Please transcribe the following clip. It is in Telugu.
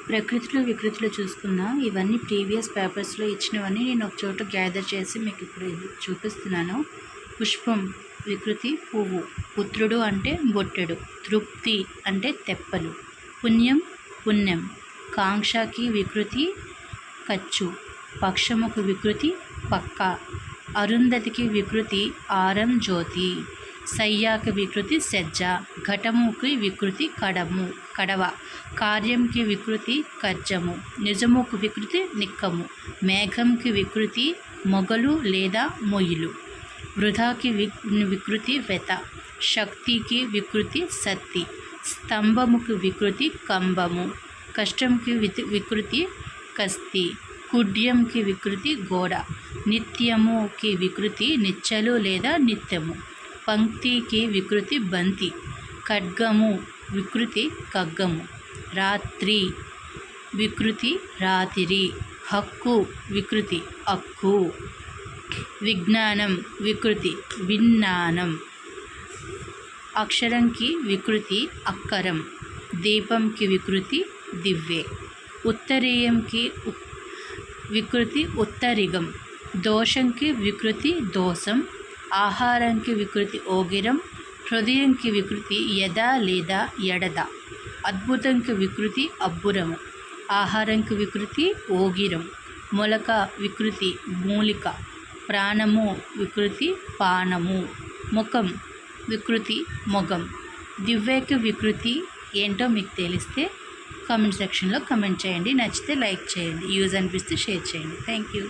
ప్రకృతిలో వికృతిలో చూసుకుందాం. ఇవన్నీ ప్రీవియస్ పేపర్స్లో ఇచ్చినవన్నీ నేను ఒక చోట గ్యాదర్ చేసి మీకు ఇప్పుడు చూపిస్తున్నాను. పుష్పం వికృతి పువ్వు, పుత్రుడు అంటే బొట్టెడు, తృప్తి అంటే తెప్పలు, పుణ్యం పుణ్యం, కాంక్షకి వికృతి ఖర్చు, పక్షముకు వికృతి పక్క, అరుంధతికి వికృతి ఆరం జ్యోతి, సయ్యాకి వికృతి సజ్జ, ఘటముకి వికృతి కడవ, కార్యంకి వికృతి కర్జము, నిజముకు వికృతి నిక్కము, మేఘంకి వికృతి మొగలు లేదా మొయ్యిలు, వృధాకి వికృతి వెత, శక్తికి వికృతి సత్తి, స్తంభముకి వికృతి కంబము, కష్టంకి వికృతి కస్తి, కుడ్యంకి వికృతి గోడ, నిత్యముకి వికృతి నిచ్చలు లేదా నిత్యము, పంక్తికి వికృతి బంతి, ఖడ్గము వికృతి కగ్గము, రాత్రి వికృతి రాతిరి, హక్కు వికృతి అక్కు, విజ్ఞానం వికృతి విజ్ఞానం, అక్షరంకి వికృతి అక్కరం, దీపంకి వికృతి దివ్వే, ఉత్తరీయంకి వికృతి ఉత్తరిగం, దోషంకి వికృతి దోషం, ఆహారంకి వికృతి ఓగిరం, హృదయంకి వికృతి యద లేదా ఎడద, అద్భుతంకి వికృతి అబ్బురము, ఆహారంకి వికృతి ఓగిరం, మొలక వికృతి మూలిక, ప్రాణము వికృతి పానము, ముఖం వికృతి మొగం. దివ్యకి వికృతి ఏంటో మీకు తెలిస్తే కామెంట్ సెక్షన్లో కామెంట్ చేయండి. నచ్చితే లైక్ చేయండి, యూజ్ అనిపిస్తే షేర్ చేయండి. Thank you.